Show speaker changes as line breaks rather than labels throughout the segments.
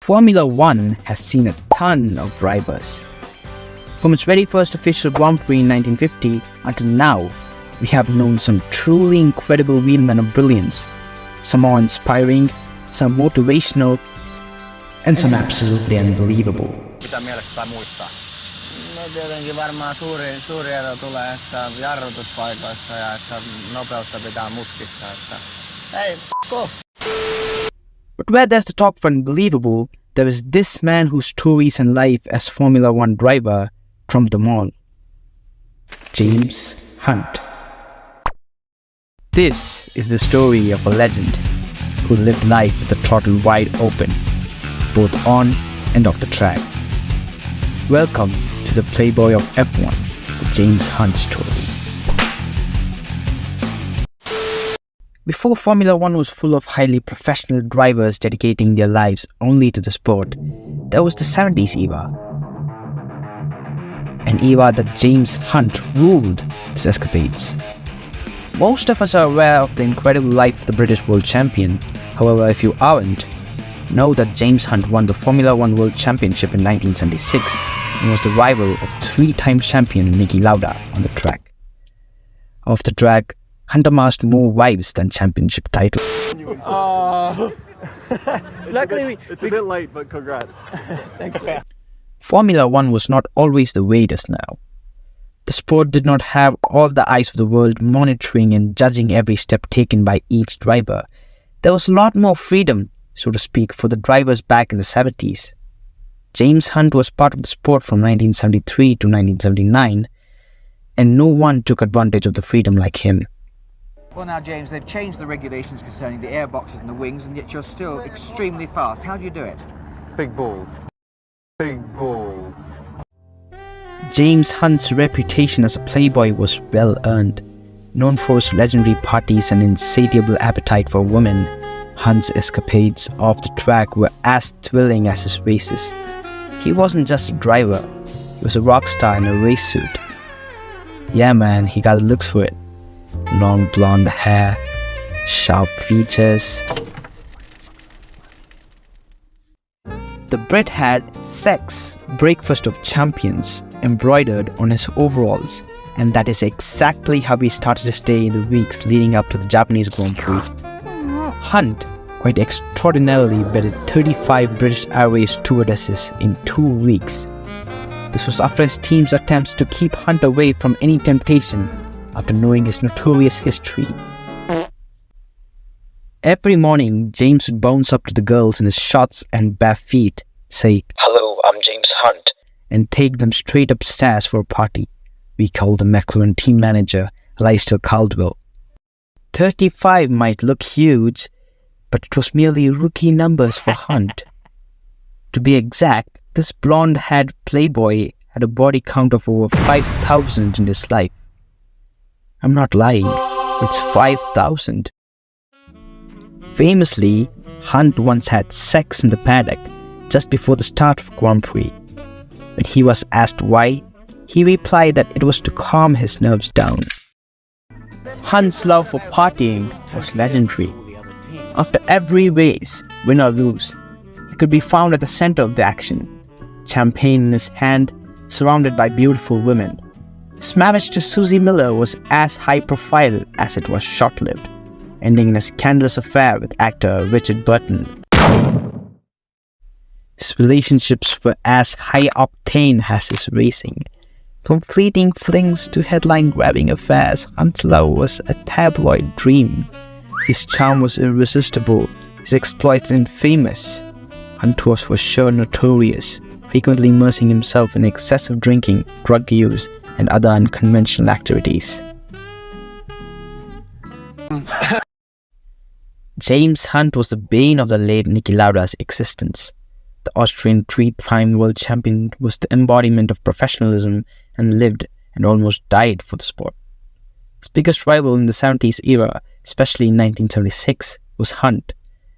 Formula One has seen a ton of drivers. From its very first official Grand Prix in 1950 until now, we have known some truly incredible wheelmen of brilliance, some awe-inspiring, some motivational, and some absolutely unbelievable.
Mitä mielestä muistaa? No tietenkin varmaan suuri ero tulee, että jarrutuspaikoissa ja että nopeutta pitää mutkissa, että hey, go!
But where there's the talk for unbelievable, there is this man whose stories and life as Formula One driver trumped them all. James Hunt. This is the story of a legend who lived life with the throttle wide open, both on and off the track. Welcome to the Playboy of F1, the James Hunt story. Before Formula One was full of highly professional drivers dedicating their lives only to the sport, there was the 70s era. An era that James Hunt ruled its escapades. Most of us are aware of the incredible life of the British world champion. However, if you aren't, know that James Hunt won the Formula One World Championship in 1976 and was the rival of three-time champion Niki Lauda on the track. Off the track, Hunt amassed more wives than championship titles.
Luckily, it's a bit late, but congrats. Thanks.
Formula One was not always the way it is now. The sport did not have all the eyes of the world monitoring and judging every step taken by each driver. There was a lot more freedom, so to speak, for the drivers back in the 70s. James Hunt was part of the sport from 1973 to 1979, and no one took advantage of the freedom like him.
Well now, James, they've changed the regulations concerning the airboxes and the wings, and yet you're still extremely fast. How do you do it?
Big balls. Big balls.
James Hunt's reputation as a playboy was well earned. Known for his legendary parties and insatiable appetite for women, Hunt's escapades off the track were as thrilling as his races. He wasn't just a driver, he was a rock star in a race suit. Yeah man, he got the looks for it. Long blonde hair, sharp features. The Brit had "Sex, Breakfast of Champions" embroidered on his overalls, and that is exactly how he started his day in the weeks leading up to the Japanese Grand Prix. Hunt quite extraordinarily bedded 35 British Airways stewardesses in 2 weeks. This was after his team's attempts to keep Hunt away from any temptation after knowing his notorious history. Every morning, James would bounce up to the girls in his shorts and bare feet, say, "Hello, I'm James Hunt," and take them straight upstairs for a party. We called the McLaren team manager, Alistair Caldwell. 35 might look huge, but it was merely rookie numbers for Hunt. To be exact, this blonde-haired playboy had a body count of over 5,000 in his life. I'm not lying, it's 5,000. Famously, Hunt once had sex in the paddock just before the start of Grand Prix. When he was asked why, he replied that it was to calm his nerves down. Hunt's love for partying was legendary. After every race, win or lose, he could be found at the center of the action, champagne in his hand, surrounded by beautiful women. His marriage to Susie Miller was as high profile as it was short-lived, ending in a scandalous affair with actor Richard Burton. His relationships were as high-octane as his racing. From fleeting flings to headline-grabbing affairs, Hunt's love was a tabloid dream. His charm was irresistible, his exploits infamous. Hunt was for sure notorious, frequently immersing himself in excessive drinking, drug use, and other unconventional activities. James Hunt was the bane of the late Niki Lauda's existence. The Austrian three-time world champion was the embodiment of professionalism and lived and almost died for the sport. His biggest rival in the 70s era, especially in 1976, was Hunt,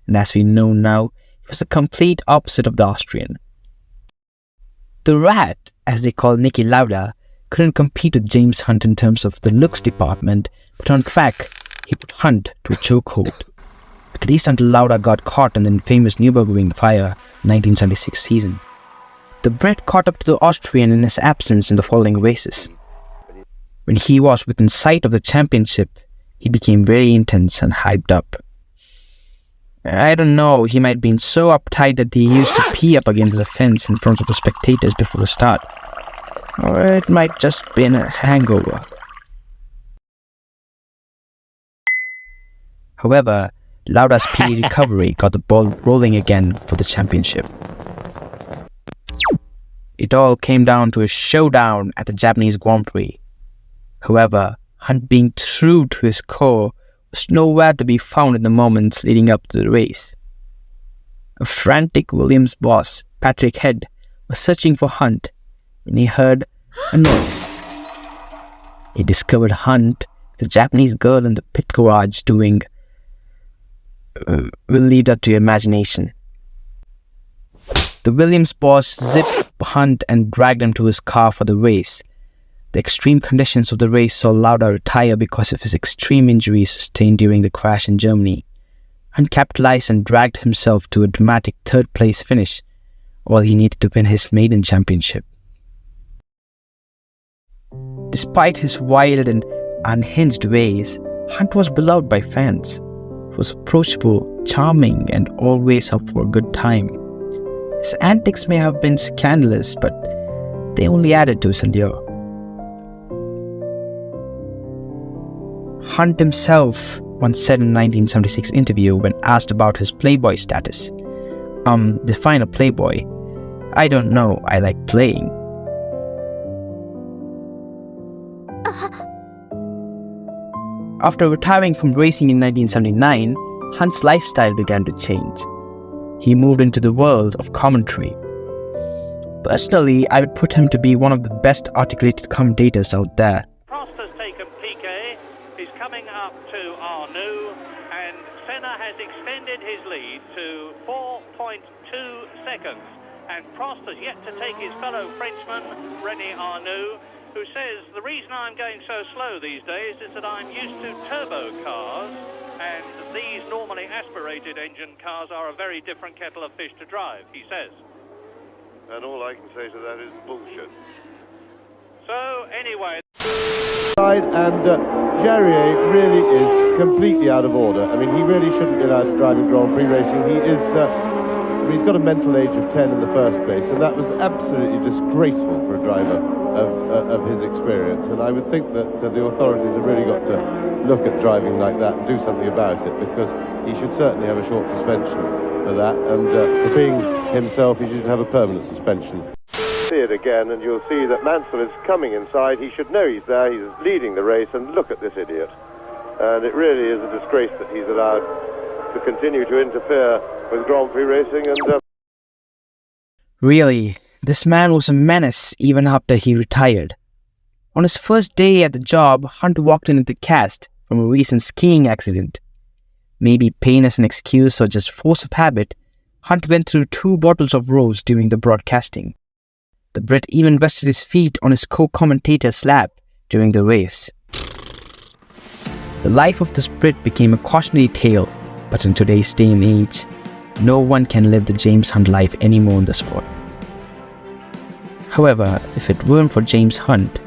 and as we know now, he was the complete opposite of the Austrian. The Rat, as they call Niki Lauda, couldn't compete with James Hunt in terms of the looks department, but on track, he put Hunt to a chokehold. at least until Lauda got caught in the infamous Nürburgring fire 1976 season. The Brit caught up to the Austrian in his absence in the following races. When he was within sight of the championship, he became very intense and hyped up. I don't know, he might have been so uptight that he used to pee up against the fence in front of the spectators before the start. Or it might just been a hangover. However, Lauda's speedy recovery got the ball rolling again for the championship. It all came down to a showdown at the Japanese Grand Prix. However, Hunt, being true to his core, was nowhere to be found in the moments leading up to the race. A frantic Williams boss, Patrick Head, was searching for Hunt when he heard a noise. He discovered Hunt with a Japanese girl in the pit garage doing... we'll leave that to your imagination. The Williams boss zipped Hunt and dragged him to his car for the race. The extreme conditions of the race saw Lauda retire because of his extreme injuries sustained during the crash in Germany. Hunt capitalized and dragged himself to a dramatic third-place finish, all he needed to win his maiden championship. Despite his wild and unhinged ways, Hunt was beloved by fans. He was approachable, charming, and always up for a good time. His antics may have been scandalous, but they only added to his allure. Hunt himself once said in a 1976 interview when asked about his Playboy status, define a Playboy. I don't know, I like playing. After retiring from racing in 1979, Hunt's lifestyle began to change. He moved into the world of commentary. Personally, I would put him to be one of the best articulated commentators out there.
Prost has taken Piquet, he's coming up to Arnoux, and Senna has extended his lead to 4.2 seconds. And Prost has yet to take his fellow Frenchman, René Arnoux, who says, the reason I'm going so slow these days is that I'm used to turbo cars, and these normally aspirated engine cars are a very different kettle of fish to drive, he says.
And all I can say to that is bullshit.
So, anyway...
And Jarier really is completely out of order. I mean, he really shouldn't be allowed to drive in Grand Prix racing. He is... he's got a mental age of 10 in the first place, and that was absolutely disgraceful for a driver of his experience. And I would think that the authorities have really got to look at driving like that and do something about it, because he should certainly have a short suspension for that, and for being himself, he should have a permanent suspension.
See it again, and you'll see that Mansell is coming inside. He should know he's there. He's leading the race, and look at this idiot. And it really is a disgrace that he's allowed to continue to interfere with Grand Prix racing. And
Really, this man was a menace even after he retired. On his first day at the job, Hunt walked in the cast from a recent skiing accident. Maybe pain as an excuse or just force of habit, Hunt went through 2 bottles of rose during the broadcasting. The Brit even rested his feet on his co-commentator's lap during the race. The life of this Brit became a cautionary tale, but in today's day and age, no one can live the James Hunt life anymore in the sport. However, if it weren't for James Hunt,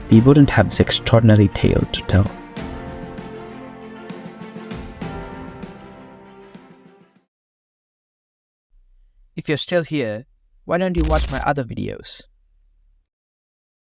we wouldn't have this extraordinary tale to tell. If you're still here, why don't you watch my other videos?